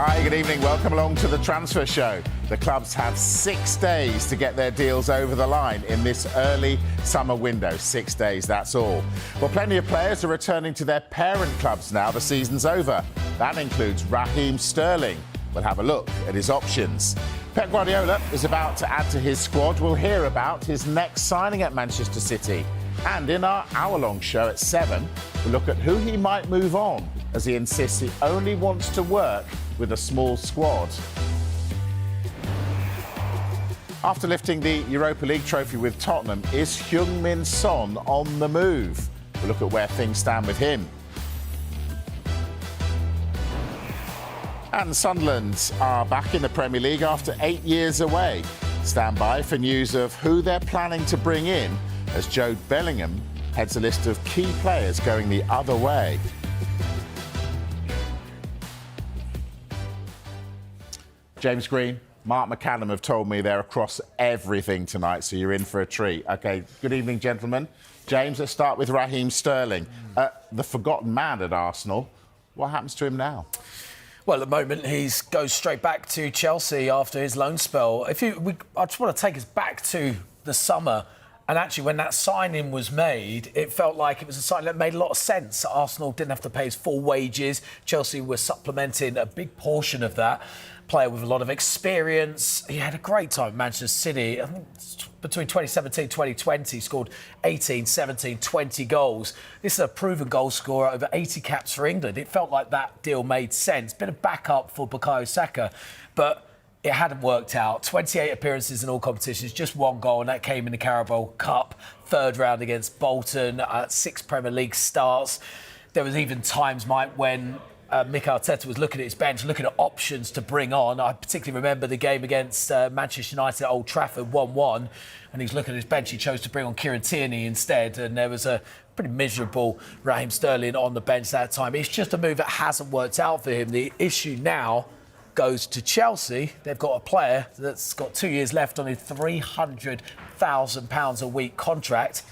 Hi, good evening. Welcome along to the Transfer Show. The clubs have 6 days to get their deals over the line in this early summer window. 6 days, that's all. Well, plenty of players are returning to their parent clubs now the season's over. That includes Raheem Sterling. We'll have a look at his options. Pep Guardiola is about to add to his squad. We'll hear about his next signing at Manchester City. And in our hour-long show at 7, we'll look at who he might move on, as he insists he only wants to work with a small squad. After lifting the Europa League trophy with Tottenham, is HeungMin Son on the move? We'll look at where things stand with him. And Sunderland are back in the Premier League after 8 years away. Stand by for news of who they're planning to bring in as Jude Bellingham heads a list of key players going the other way. James Green, Mark McCallum have told me they're across everything tonight, so you're in for a treat. OK, good evening, gentlemen. James, let's start with Raheem Sterling. The forgotten man at Arsenal. What happens to him now? Well, at the moment, he goes straight back to Chelsea after his loan spell. I just want to take us back to the summer. And actually, when that signing was made, it felt like it was a signing that made a lot of sense. Arsenal didn't have to pay his full wages. Chelsea were supplementing a big portion of that. Player with a lot of experience. He had a great time at Manchester City. I think between 2017 and 2020, he scored 18, 17, 20 goals. This is a proven goal scorer, over 80 caps for England. It felt like that deal made sense. Bit of backup for Bukayo Saka, but it hadn't worked out. 28 appearances in all competitions, just one goal, and that came in the Carabao Cup, third round against Bolton, 6 Premier League starts. There was even times, Mike, when Mikel Arteta was looking at his bench, looking at options to bring on. I particularly remember the game against Manchester United at Old Trafford, 1-1, and he was looking at his bench. He chose to bring on Kieran Tierney instead, and there was a pretty miserable Raheem Sterling on the bench that time. It's just a move that hasn't worked out for him. The issue now goes to Chelsea. They've got a player that's got 2 years left on his £300,000 a week contract.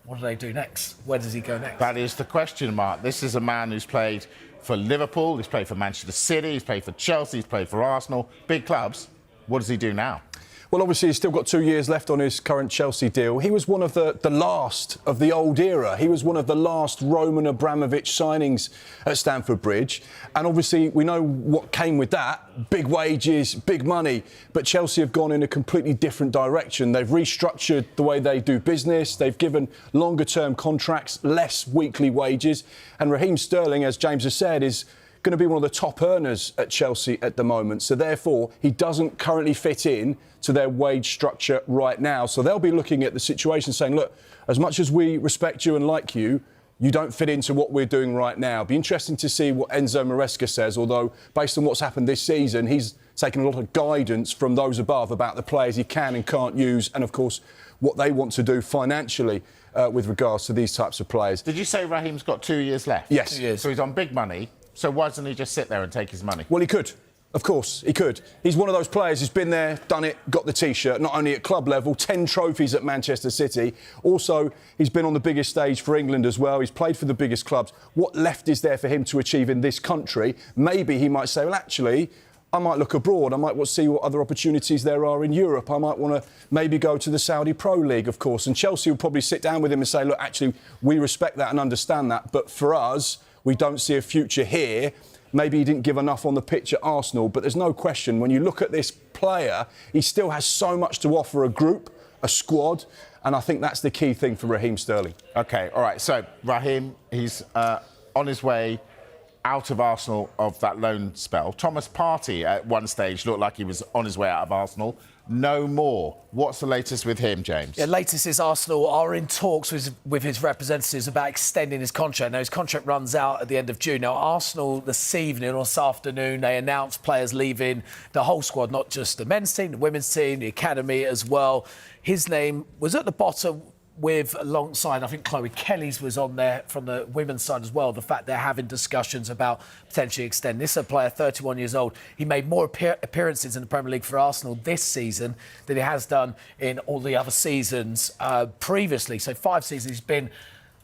What do they do next? Where does he go next? That is the question mark. This is a man who's played for Liverpool, he's played for Manchester City, he's played for Chelsea, he's played for Arsenal, big clubs. What does he do now? Well, obviously, he's still got 2 years left on his current Chelsea deal. He was one of the last of the old era. He was one of the last Roman Abramovich signings at Stamford Bridge. And obviously, we know what came with that. Big wages, big money. But Chelsea have gone in a completely different direction. They've restructured the way they do business. They've given longer-term contracts, less weekly wages. And Raheem Sterling, as James has said, is going to be one of the top earners at Chelsea at the moment. So therefore, he doesn't currently fit in to their wage structure right now. So they'll be looking at the situation saying, look, as much as we respect you and like you, you don't fit into what we're doing right now. It'll be interesting to see what Enzo Maresca says, although based on what's happened this season, he's taken a lot of guidance from those above about the players he can and can't use, and of course what they want to do financially with regards to these types of players. Did you say Raheem's got 2 years left? Yes. 2 years. So he's on big money. So why doesn't he just sit there and take his money? Well, he could. Of course, he could. He's one of those players who's been there, done it, got the T-shirt, not only at club level, 10 trophies at Manchester City. Also, he's been on the biggest stage for England as well. He's played for the biggest clubs. What left is there for him to achieve in this country? Maybe he might say, well, actually, I might look abroad. I might want to see what other opportunities there are in Europe. I might want to maybe go to the Saudi Pro League, of course. And Chelsea will probably sit down with him and say, look, actually, we respect that and understand that. But for us, we don't see a future here. Maybe he didn't give enough on the pitch at Arsenal, but there's no question, when you look at this player, he still has so much to offer a group, a squad, and I think that's the key thing for Raheem Sterling. OK, all right, so Raheem, he's on his way out of Arsenal of that loan spell. Thomas Partey at one stage looked like he was on his way out of Arsenal. No more. What's the latest with him, James? Yeah, latest is Arsenal are in talks with his representatives about extending his contract. Now, his contract runs out at the end of June. Now, Arsenal this evening or this afternoon, they announced players leaving the whole squad, not just the men's team, the women's team, the academy as well. His name was at the bottom with alongside, I think Chloe Kelly's was on there from the women's side as well. The fact they're having discussions about potentially extending. This is a player, 31 years old. He made more appearances in the Premier League for Arsenal this season than he has done in all the other seasons previously. So 5 seasons he's been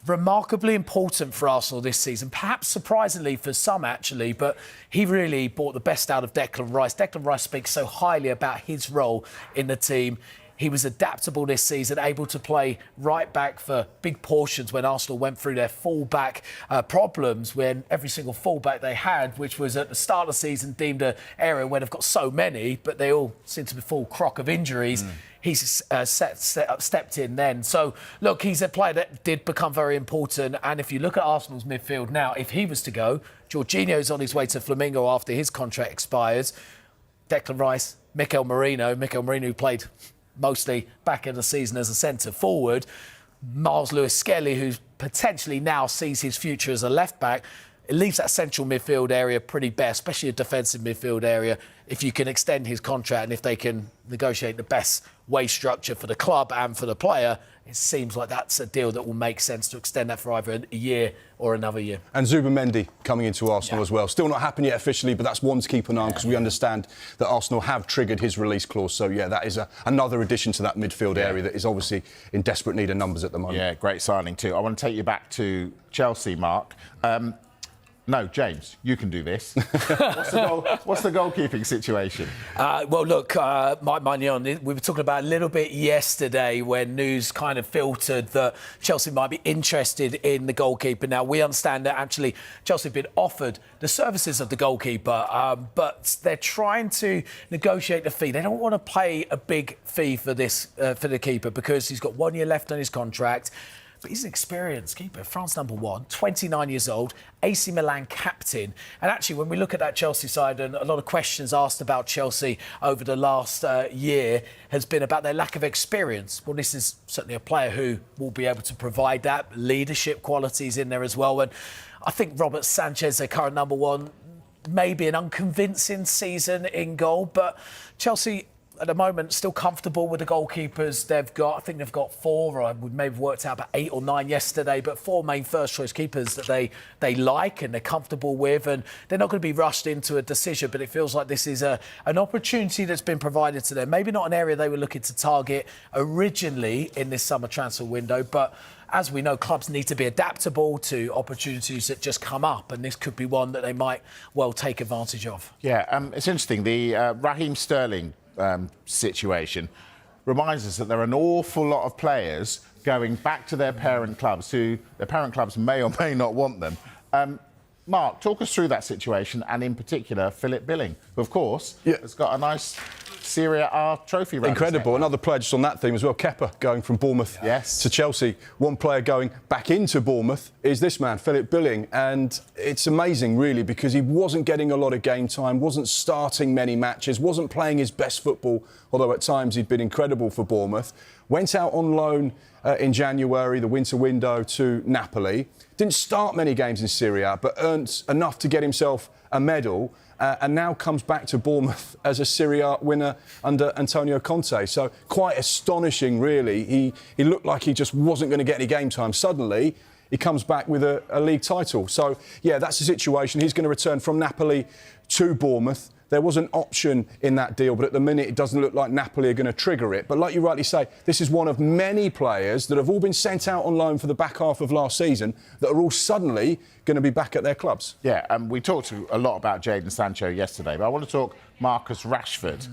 remarkably important for Arsenal this season, perhaps surprisingly for some actually, but he really brought the best out of Declan Rice. Declan Rice speaks so highly about his role in the team. He was adaptable this season, able to play right back for big portions when Arsenal went through their full-back problems, when every single full-back they had, which was at the start of the season deemed an area where they've got so many, but they all seem to be full crock of injuries. He's stepped in then. So, look, he's a player that did become very important. And if you look at Arsenal's midfield now, if he was to go, Jorginho's on his way to Flamengo after his contract expires. Declan Rice, Mikel Merino who played mostly back in the season as a centre-forward. Miles Lewis-Skelly, who potentially now sees his future as a left-back. It leaves that central midfield area pretty bare, especially a defensive midfield area, if you can extend his contract and if they can negotiate the best wage structure for the club and for the player. It seems like that's a deal that will make sense to extend that for either a year or another year. And Zubimendi coming into Arsenal as well. Still not happened yet officially, but that's one to keep an eye on because we understand that Arsenal have triggered his release clause. So, yeah, that is another addition to that midfield area that is obviously in desperate need of numbers at the moment. Yeah, great signing too. I want to take you back to Chelsea, Mark. No, James, you can do this. What's the goalkeeping situation? Well, look, Mike Maignan, we were talking about a little bit yesterday when news kind of filtered that Chelsea might be interested in the goalkeeper. Now, we understand that actually Chelsea have been offered the services of the goalkeeper, but they're trying to negotiate the fee. They don't want to pay a big fee for this for the keeper because he's got 1 year left on his contract. But he's an experienced keeper, France #1, 29 years old, AC Milan captain. And actually, when we look at that Chelsea side, and a lot of questions asked about Chelsea over the last year has been about their lack of experience. Well, this is certainly a player who will be able to provide that. Leadership qualities in there as well. And I think Robert Sanchez, their current #1, maybe an unconvincing season in goal, but Chelsea at the moment still comfortable with the goalkeepers they've got. I think they've got 4, or we may have worked out about 8 or 9 yesterday, but 4 main first choice keepers that they like and they're comfortable with, and they're not going to be rushed into a decision, but it feels like this is an opportunity that's been provided to them. Maybe not an area they were looking to target originally in this summer transfer window, but as we know, clubs need to be adaptable to opportunities that just come up, and this could be one that they might well take advantage of. Yeah, it's interesting. The Raheem Sterling situation reminds us that there are an awful lot of players going back to their parent clubs who their parent clubs may or may not want them. Mark, talk us through that situation, and in particular Philip Billing, who of course has got a nice Serie A trophy round. Incredible. Another player just on that theme as well, Kepa, going from Bournemouth to Chelsea. One player going back into Bournemouth is this man, Philip Billing. And it's amazing, really, because he wasn't getting a lot of game time, wasn't starting many matches, wasn't playing his best football, although at times he'd been incredible for Bournemouth. Went out on loan in January, the winter window, to Napoli. Didn't start many games in Serie A, but earned enough to get himself a medal. And now comes back to Bournemouth as a Serie A winner under Antonio Conte. So quite astonishing, really. He looked like he just wasn't going to get any game time. Suddenly, he comes back with a league title. So, yeah, that's the situation. He's going to return from Napoli to Bournemouth. There was an option in that deal, but at the minute it doesn't look like Napoli are going to trigger it. But like you rightly say, this is one of many players that have all been sent out on loan for the back half of last season that are all suddenly going to be back at their clubs. Yeah, we talked a lot about Jadon Sancho yesterday, but I want to talk Marcus Rashford.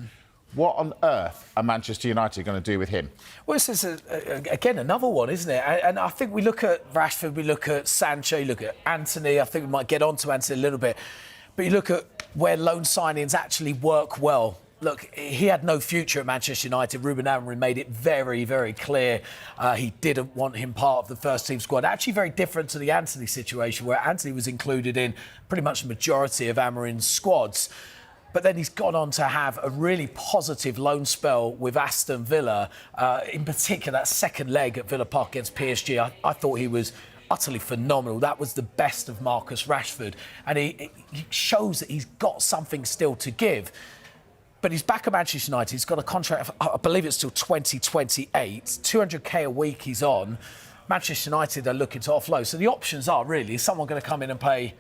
What on earth are Manchester United going to do with him? Well, this is, again, another one, isn't it? And I think we look at Rashford, we look at Sancho, you look at Anthony. I think we might get on to Anthony a little bit. But you look at where loan signings actually work well. Look, he had no future at Manchester United. Ruben Amorim made it very, very clear he didn't want him part of the first-team squad. Actually very different to the Anthony situation, where Anthony was included in pretty much the majority of Amorim's squads. But then he's gone on to have a really positive loan spell with Aston Villa. In particular, that second leg at Villa Park against PSG, I thought he was utterly phenomenal. That was the best of Marcus Rashford. And he shows that he's got something still to give. But he's back at Manchester United. He's got a contract, I believe it's till 2028. 200k a week he's on. Manchester United are looking to offload. So the options are really, is someone going to come in and pay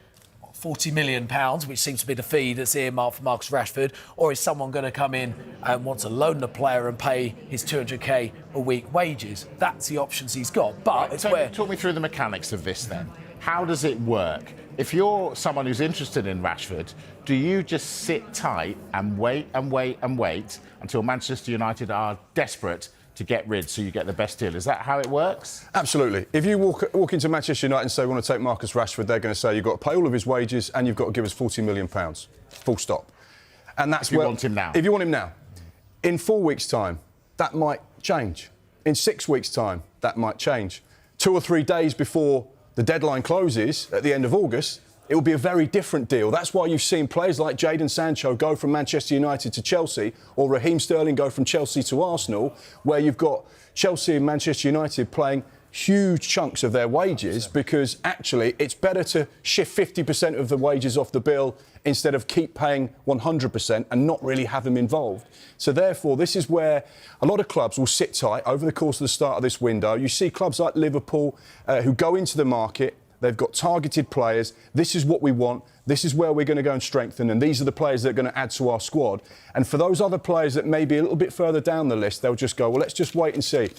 £40 million, which seems to be the fee that's earmarked for Marcus Rashford, or is someone going to come in and want to loan the player and pay his 200k a week wages? That's the options he's got. But it's where... Talk me through the mechanics of this then. How does it work? If you're someone who's interested in Rashford, do you just sit tight and wait until Manchester United are desperate to get rid so you get the best deal? Is that how it works? Absolutely. If you walk into Manchester United and say, we want to take Marcus Rashford, they're going to say, you've got to pay all of his wages and you've got to give us £40 million. Full stop. And that's if you want him now. If you want him now. In 4 weeks' time, that might change. In 6 weeks' time, that might change. 2 or 3 days before the deadline closes at the end of August, it will be a very different deal. That's why you've seen players like Jadon Sancho go from Manchester United to Chelsea, or Raheem Sterling go from Chelsea to Arsenal, where you've got Chelsea and Manchester United playing huge chunks of their wages, because actually it's better to shift 50% of the wages off the bill instead of keep paying 100% and not really have them involved. So therefore, this is where a lot of clubs will sit tight over the course of the start of this window. You see clubs like Liverpool who go into the market. They've got targeted players. This is what we want. This is where we're going to go and strengthen. And these are the players that are going to add to our squad. And for those other players that may be a little bit further down the list, they'll just go, well, let's just wait and see.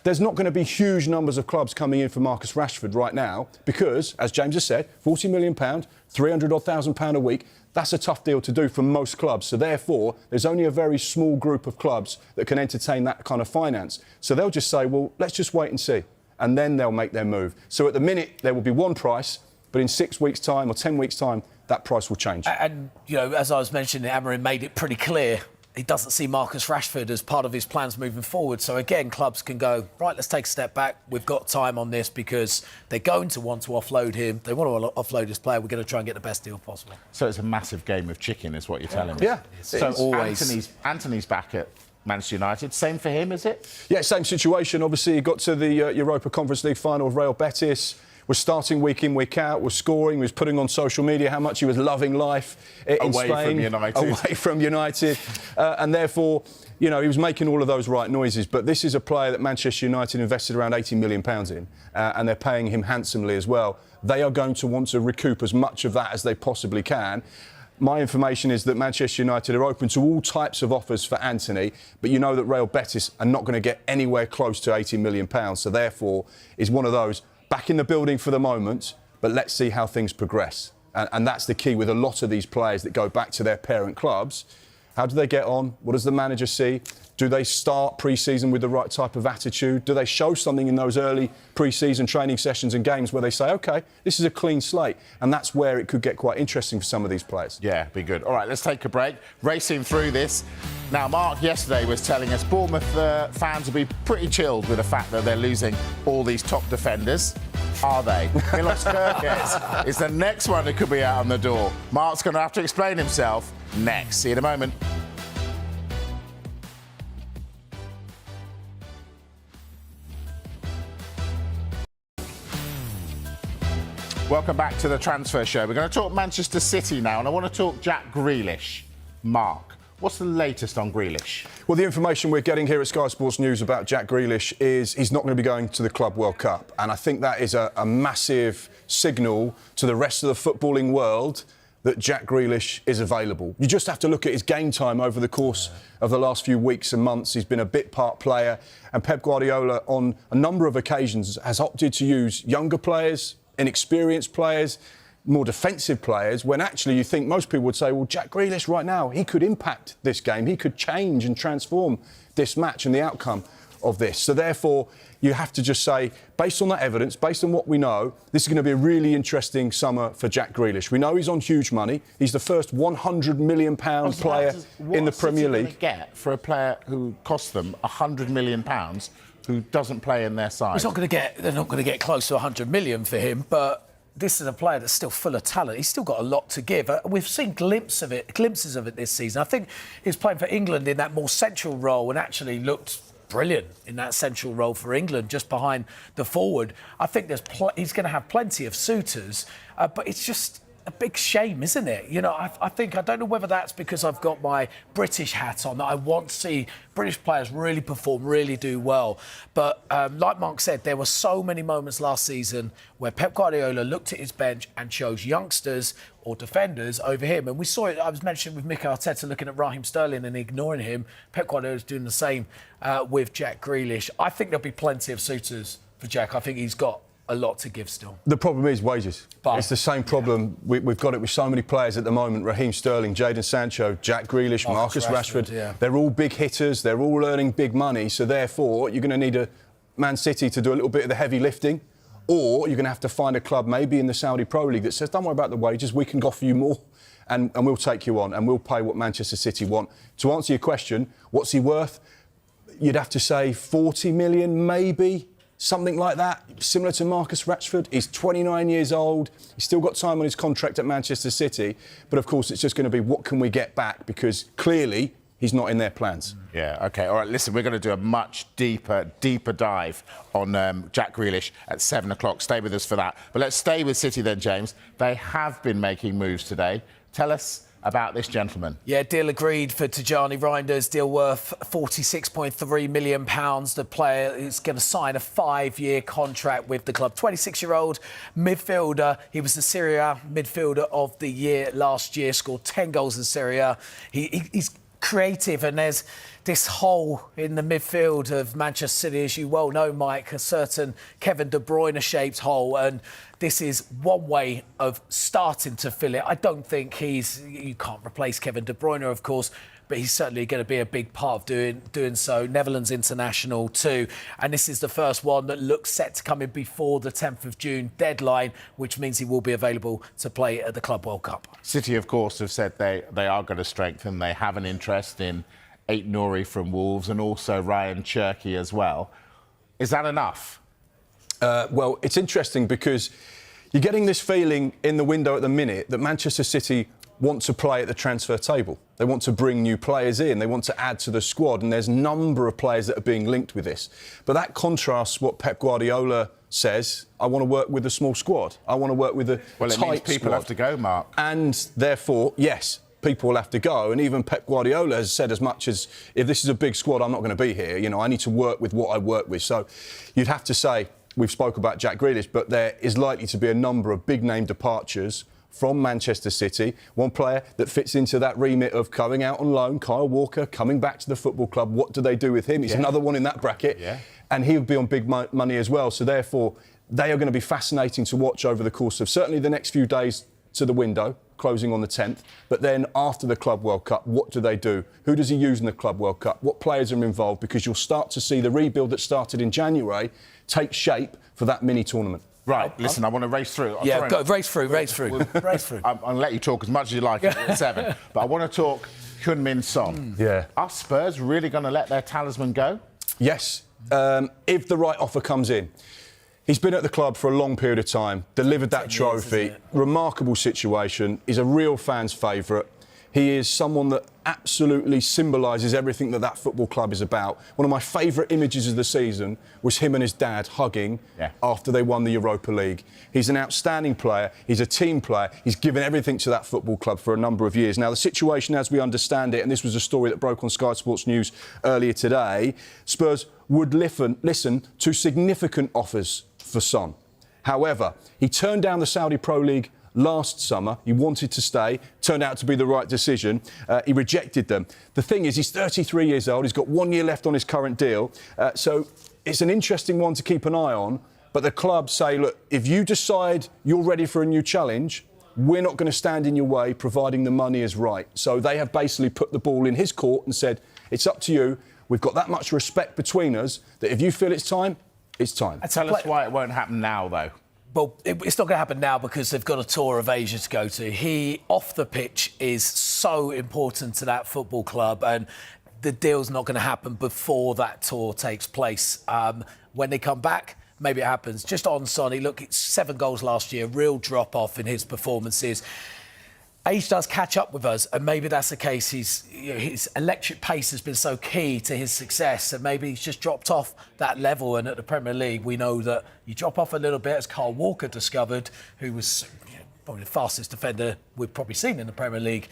There's not going to be huge numbers of clubs coming in for Marcus Rashford right now because, as James has said, £40 million, £300,000 a week, that's a tough deal to do for most clubs. So therefore, there's only a very small group of clubs that can entertain that kind of finance. So they'll just say, well, let's just wait and see. And then they'll make their move. So at the minute, there will be one price, but in 6 weeks' time or 10 weeks' time, that price will change. And, you know, as I was mentioning, Amorim made it pretty clear he doesn't see Marcus Rashford as part of his plans moving forward. So, again, clubs can go, right, let's take a step back. We've got time on this because they're going to want to offload him. They want to offload this player. We're going to try and get the best deal possible. So it's a massive game of chicken, is what you're telling me. Yeah. So always. Anthony's back at Manchester United. Same for him, is it? Yeah, same situation. Obviously, he got to the Europa Conference League final of Real Betis, was starting week in, week out, was scoring, was putting on social media how much he was loving life in Spain. Away from United. And therefore, you know, he was making all of those right noises. But this is a player that Manchester United invested around £80 million in, and they're paying him handsomely as well. They are going to want to recoup as much of that as they possibly can. My information is that Manchester United are open to all types of offers for Anthony, but you know that Real Betis are not going to get anywhere close to £80 million. So therefore, is one of those back in the building for the moment, but let's see how things progress. And that's the key with a lot of these players that go back to their parent clubs. How do they get on? What does the manager see? Do they start pre-season with the right type of attitude? Do they show something in those early pre-season training sessions and games where they say, OK, this is a clean slate? And that's where it could get quite interesting for some of these players. Yeah, be good. All right, let's take a break. Racing through this. Now, Mark yesterday was telling us Bournemouth fans will be pretty chilled with the fact that they're losing all these top defenders. Are they? Milos Kerkez is the next one that could be out on the door. Mark's going to have to explain himself next. See you in a moment. Welcome back to the Transfer Show. We're going to talk Manchester City now, and I want to talk Jack Grealish. Mark, what's the latest on Grealish? Well, the information we're getting here at Sky Sports News about Jack Grealish is he's not going to be going to the Club World Cup. And I think that is a massive signal to the rest of the footballing world that Jack Grealish is available. You just have to look at his game time over the course of the last few weeks and months. He's been a bit part player, and Pep Guardiola on a number of occasions has opted to use younger players, inexperienced players, more defensive players, when actually you think most people would say, well, Jack Grealish right now, he could impact this game. He could change and transform this match and the outcome of this. So therefore, you have to just say, based on that evidence, based on what we know, this is going to be a really interesting summer for Jack Grealish. We know he's on huge money. He's the first £100 million player in the Premier League. What City get for a player who costs them £100 million who doesn't play in their side? They're not going to get close to 100 million for him, but this is a player that's still full of talent. He's still got a lot to give. We've seen glimpses of it this season. I think he's playing for England in that more central role and actually looked brilliant in that central role for England, just behind the forward. I think he's going to have plenty of suitors, but it's just a big shame, isn't it? You know, I don't know whether that's because I've got my British hat on, that I want to see British players really perform, really do well. But like Mark said, there were so many moments last season where Pep Guardiola looked at his bench and chose youngsters or defenders over him. And we saw it, I was mentioning with Mikel Arteta looking at Raheem Sterling and ignoring him. Pep Guardiola's doing the same with Jack Grealish. I think there'll be plenty of suitors for Jack. I think he's got a lot to give still. The problem is wages. But it's the same problem. Yeah. We've got it with so many players at the moment. Raheem Sterling, Jadon Sancho, Jack Grealish, Marcus Rashford. Yeah. They're all big hitters. They're all earning big money. So therefore, you're going to need a Man City to do a little bit of the heavy lifting. Or you're going to have to find a club, maybe in the Saudi Pro League, that says, don't worry about the wages, we can offer you more and we'll take you on and we'll pay what Manchester City want. To answer your question, what's he worth? You'd have to say 40 million, maybe. Something like that, similar to Marcus Rashford. He's 29 years old. He's still got time on his contract at Manchester City. But, of course, it's just going to be what can we get back, because clearly he's not in their plans. Yeah, OK. All right, listen, we're going to do a much deeper dive on Jack Grealish at 7 o'clock. Stay with us for that. But let's stay with City then, James. They have been making moves today. Tell us about this gentleman. Yeah, deal agreed for Tijjani Reijnders, deal worth £46.3 million. The player is going to sign a 5-year contract with the club. 26-year-old midfielder. He was the Serie A midfielder of the year last year, scored 10 goals in Serie A. He's creative, and there's this hole in the midfield of Manchester City, as you well know, Mike, a certain Kevin De Bruyne-shaped hole, and this is one way of starting to fill it. I don't think you can't replace Kevin De Bruyne, of course, but he's certainly going to be a big part of doing so. Netherlands international too. And this is the first one that looks set to come in before the 10th of June deadline, which means he will be available to play at the Club World Cup. City, of course, have said they are going to strengthen. They have an interest in Aït-Nouri from Wolves and also Ryan Cherki as well. Is that enough? Well, it's interesting because you're getting this feeling in the window at the minute that Manchester City want to play at the transfer table. They want to bring new players in. They want to add to the squad. And there's a number of players that are being linked with this. But that contrasts what Pep Guardiola says. I want to work with a small squad. I want to work with a tight squad. Well, it means people have to go, Mark. And therefore, yes, people will have to go. And even Pep Guardiola has said as much as, if this is a big squad, I'm not going to be here. You know, I need to work with what I work with. So you'd have to say, we've spoke about Jack Grealish, but there is likely to be a number of big-name departures from Manchester City. One player that fits into that remit of going out on loan, Kyle Walker, coming back to the football club. What do they do with him? He's another one in that bracket. Yeah. And he would be on big money as well. So therefore, they are going to be fascinating to watch over the course of certainly the next few days to the window, closing on the 10th. But then after the Club World Cup, what do they do? Who does he use in the Club World Cup? What players are involved? Because you'll start to see the rebuild that started in January take shape for that mini-tournament. Right, listen, I want to race through. Race through. Race through. I'm going to let you talk as much as you like at 7, but I want to talk HeungMin Son. Yeah. Are Spurs really going to let their talisman go? Yes, if the right offer comes in. He's been at the club for a long period of time, delivered that trophy, remarkable situation. He's a real fan's favourite. He is someone that absolutely symbolises everything that football club is about. One of my favourite images of the season was him and his dad hugging after they won the Europa League. He's an outstanding player. He's a team player. He's given everything to that football club for a number of years. Now, the situation as we understand it, and this was a story that broke on Sky Sports News earlier today, Spurs would listen to significant offers for Son. However, he turned down the Saudi Pro League last summer. He wanted to stay. Turned out to be the right decision. He rejected them. The thing is, he's 33 years old. He's got 1 year left on his current deal. So it's an interesting one to keep an eye on. But the club say, look, if you decide you're ready for a new challenge, we're not going to stand in your way, providing the money is right. So they have basically put the ball in his court and said, it's up to you. We've got that much respect between us that if you feel it's time, it's time. Tell us why it won't happen now, though. Well, it's not going to happen now because they've got a tour of Asia to go to. He, off the pitch, is so important to that football club, and the deal's not going to happen before that tour takes place. When they come back, maybe it happens. Just on Sonny, look, it's 7 goals last year, real drop-off in his performances. Age does catch up with us, and maybe that's the case. His electric pace has been so key to his success, and maybe he's just dropped off that level. And at the Premier League, we know that you drop off a little bit, as Kyle Walker discovered, who was probably the fastest defender we've probably seen in the Premier League.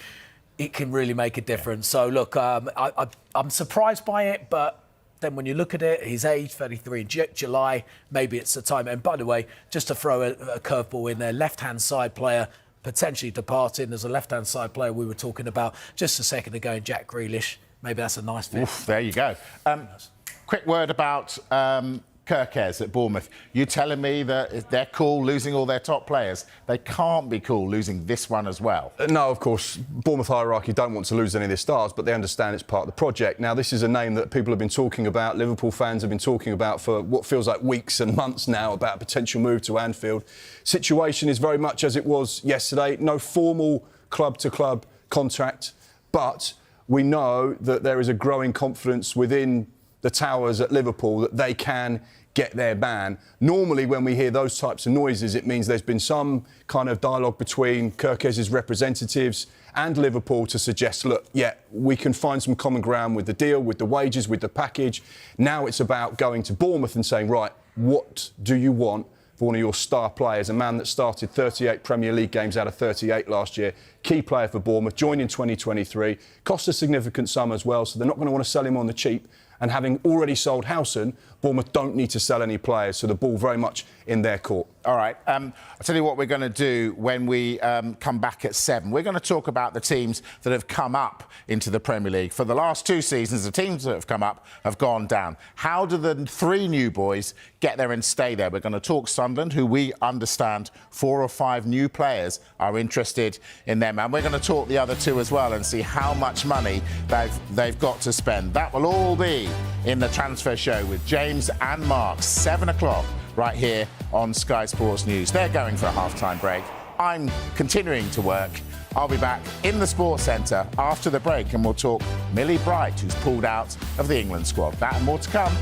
It can really make a difference. So, look, I'm surprised by it, but then when you look at it, his age, 33 in July, maybe it's the time. And by the way, just to throw a curveball in there, left-hand side player potentially departing. There's a left-hand side player we were talking about just a second ago in Jack Grealish. Maybe that's a nice fit. Oof, there you go. Quick word about Kirkes at Bournemouth. You telling me that they're cool losing all their top players? They can't be cool losing this one as well. No, of course, Bournemouth hierarchy don't want to lose any of their stars, but they understand it's part of the project. Now, this is a name that people have been talking about, Liverpool fans have been talking about for what feels like weeks and months now, about a potential move to Anfield. Situation is very much as it was yesterday. No formal club-to-club contract, but we know that there is a growing confidence within the towers at Liverpool that they can get their ban. Normally, when we hear those types of noises, it means there's been some kind of dialogue between Kirkes' representatives and Liverpool to suggest, look, yeah, we can find some common ground with the deal, with the wages, with the package. Now it's about going to Bournemouth and saying, right, what do you want for one of your star players, a man that started 38 Premier League games out of 38 last year, key player for Bournemouth, joined in 2023, cost a significant sum as well, so they're not going to want to sell him on the cheap. And having already sold Howson, Bournemouth don't need to sell any players, so the ball very much in their court. All right. I'll tell you what we're going to do when we come back at 7. We're going to talk about the teams that have come up into the Premier League. For the last 2 seasons, the teams that have come up have gone down. How do the 3 new boys get there and stay there? We're going to talk Sunderland, who we understand 4 or 5 new players are interested in them. And we're going to talk the other 2 as well and see how much money they've got to spend. That will all be in the transfer show with James and Mark, 7 o'clock, right here on Sky Sports News. They're going for a half-time break. I'm continuing to work. I'll be back in the Sports Centre after the break and we'll talk Millie Bright, who's pulled out of the England squad. That and more to come.